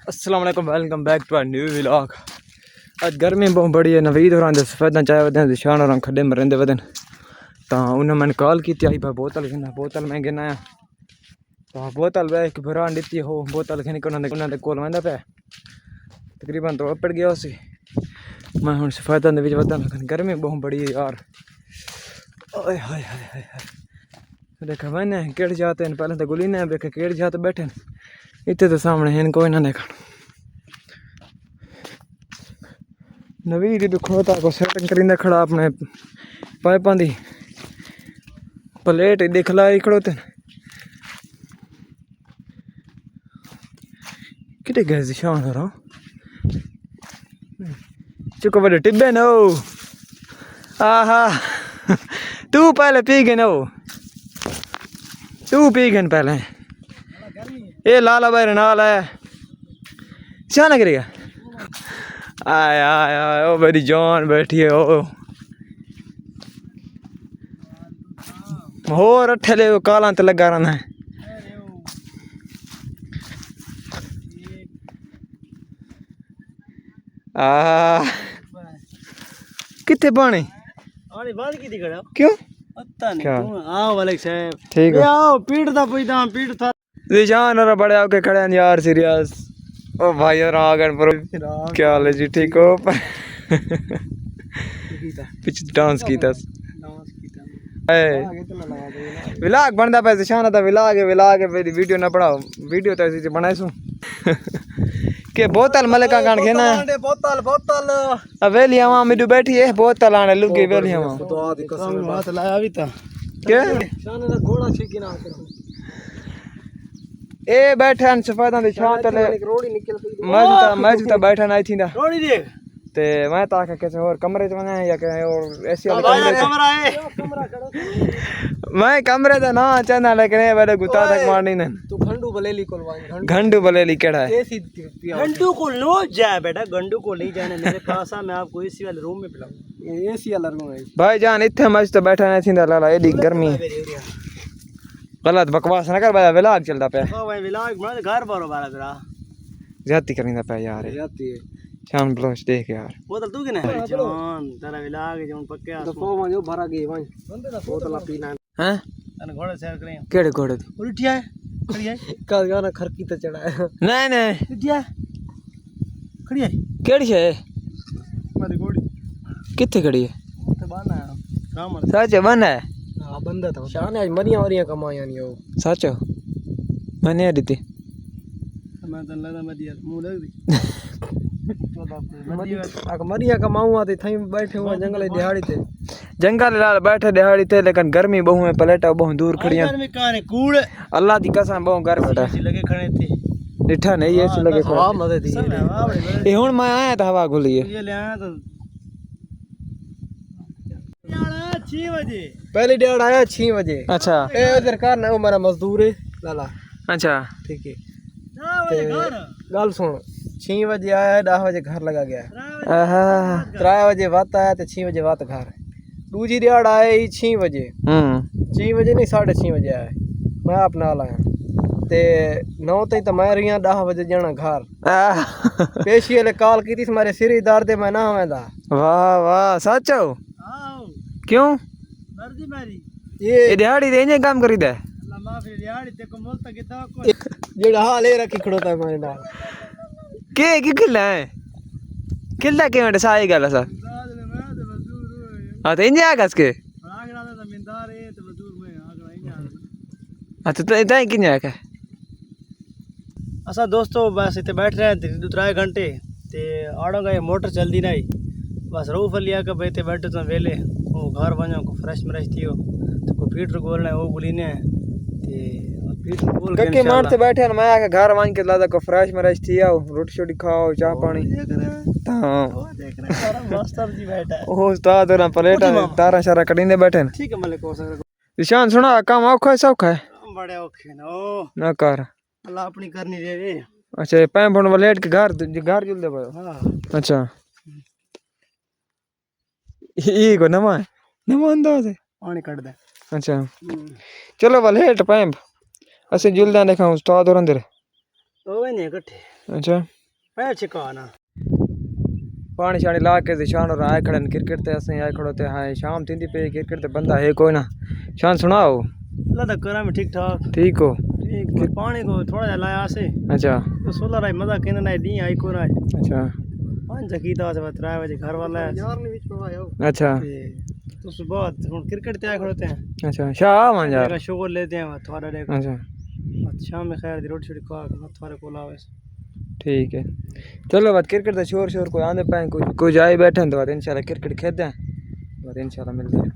अस्सलाम वालेकुम, welcome back to our new vlog. आज गर्मी बहुत बड़ी है। नवीद और आंदे सफेदा चाय वदन शान और खड्डे मरेंदे वदन तो उन्हें मैंने कॉल की आई भाई बोतल मैं गिना तो बोतल वे एक भरा दी हो बोतल खिन उन्होंने कोल वह पे तकरीबन तो पड़ गया उसी मैं हूँ सफेदा वदन गर्मी बहुत बड़ी है यार। ओए हाय हाय हाय हाय देखा मैंने केड़ जाते हैं पहले तो गुली ने देखे केड़ जाते बैठे इतने तो सामने हैं कोई ना देखा नवीद भी खोता को सेटिंग करींदा खड़ा अपने पाइपा दी प्लेट दिखला खड़ोते कितने गए शान हो रहा चुको बड़े टिब्बे नो आहा तू पहले पी गए नो तू पी गए पहले ये लाला भाई नाल है क्या ना करेगा आया आया ओ मेरी जान बैठी है ओ होर अठे ले काला ते लगा रहा है कितने पानी बात की करा क्यों पता नहीं क्यों आओ वाले साहब ठीक है आओ पीड़ दा पुछदा पीड़ था निशान और बड़े होके खड़े हैं यार सीरियस ओ भाई और आ गए पर क्या हाल है जी ठीक हो पीछे डांस की था विलाग बनता पे निशान था विलाग वीडियो ना पढ़ाओ वीडियो तो ऐसी बनाए सू के बोतल मलका कान खेना बोतल बोतल वेली आवा मिडू बैठी है बोतल आने लुगी वेली आवा तो आदि कसम हाथ लाया भी था के शान दा घोड़ा छिकी ना करो ए बैठा न सफेदा दे छां तले रोड़ी निकल गई मैं तो बैठा नहीं थींदा रोड़ी देख ते मैं ताके कैसे और कमरे च वना या के और एसी वाले कमरा है कमरा खड़ो मैं कमरे दा ना चाहना लेकिन ए वाले गुता तक मारनी न तू घंडू बलेली कोलवाई घंडू बलेली केड़ा है एसी घंडू को नो जाए बेटा घंडू को नहीं जाने मेरे पास आ मैं आपको एसी वाले रूम में पिलाऊं एसी वाला रूम है भाई जान इथे मज तो बैठा नहीं थींदा लाला एडी गर्मी गलत बकवास ना कर भाई व्लॉग चलदा पे हां भाई व्लॉग बना घर बारो बारा तेरा ज्यादती करिंदा पे यार जाती है शान ब्लोच देख यार बोतल तू किने जान तेरा व्लॉग जोन पक्के तो फो में जो भरा गई भाई बोतल पीना हैं तने घोड़े सैर करें केड़े घोड़े उल्टिया है खड़ी है का गाना खरकी तो चढ़ा है नहीं नहीं उल्टिया खड़ी है केड़ी है मारी घोड़ी किथे खड़ी है तो बाना है काम सच बन है हां बंदा था शान आज मरियां औरियां कमाया नहीं हो सच मैंने दी मैं तो लगा मैं दिया मुंह लग दी मरिया कमाऊँ आते थई बैठे हुए जंगल दिहाड़ी ते जंगल लाल बैठे दिहाड़ी ते लेकिन गर्मी बहु है प्लेटा बहुत दूर खड़ियां गर्मी काने कूड़ अल्लाह दी कसम बहुत गर्म है लगे खड़े थे डिठा नहीं ऐसे लगे हवा मदद दी ये हुन मैं आया था हवा खुली है ये ले आया तो 6 बजे पहली डेढ़ आया 6 बजे अच्छा ए उधर कार ना हमारा मजदूर है लाला अच्छा ठीक है गल सुन 6 बजे आया 10 बजे घर लगा गया आहा 3 बजे वात आया तो 6 बजे वात घर दूजी दिहाड़ आए 6 बजे 6 बजे नहीं 6:30 बजे आया मैं अपना आया ते 9 तई तो मैं रही 10 बजे जाना घर पेशी वाले कॉल की थी मेरे सिर दर्द मैं ना आवेंदा वाह वाह सच हो क्यों मर्जी मेरी ये दिहाड़ी दे जे काम करी दे अल्लाह माफ दिहाड़ी ते को मोल तक तो को जेड़ा हाल है रखी खड़ोता है मेरे नाल के खिल्ला है खिल्ला के मेरे साई गल सा हां तो इंजे आगस के आगड़ा तो जमींदार है तो मजदूर में आगड़ा इंजे अच्छा तो इतना किन्ने आके असा दोस्तों बस इतने बैठ रहे हैं 2-3 घंटे ते आड़ो गए मोटर चलती नहीं बस रूफ लिया के बैठे बैठे तो वेले वो घर बनो को फ्रेश म्रेश थियो तो को पीटर गोलने वो गुलीने ते पीटर गोल के मार से बैठे मैं आके घर मान के लादा को फ्रेश म्रेश थियो रोटी छोटी खाओ चाय पानी हां वो देख रहे सारा मास्टर जी बैठा है ओ उस्ताद और प्लेटा तारा सारा कडिंदे बैठे न ठीक है मले को सर निशान सुना काम औखा है सौखा है बड़े औखे न ना कर अल्लाह अपनी करनी दे रे अच्छा पैम फोन वाले लेट के घर जुल दे हां अच्छा ये को नमा अंदाज है पानी कट दे अच्छा चलो वाले हेट पैम असे जुलदा देखा उस्ताद और अंदर ओवे ने इकट्ठे अच्छा पै चिकाना पानी शानी ला के ते शान और आए खड़े न क्रिकेट ते असें आए खड़ोते हाय शाम थींदी पे क्रिकेट ते बंदा है कोई ना शान सुनाओ अल्लाह दा करम ठीक ठाक ठीक हो ठीक पानी को थोड़ा जा लाया से अच्छा तो सोलह राई मजा केंद्र ना दी आई को ना अच्छा 5 कीता से 3 बजे घर वाला यार ने बीच पवायो अच्छा तो सुबह हुन क्रिकेट ते आए खड़ोते हैं अच्छा शाह मान यार का शोर लेते हैं थोड़ा देर अच्छा शाम में खैर दी रोटी छोटी खा के थोड़े को लावे ठीक है चलो बात क्रिकेट का शोर शोर कोई आंदे पाए कोई जाए बैठे तो इंशाल्लाह क्रिकेट खेलते हैं इंशाल्लाह मिलते हैं।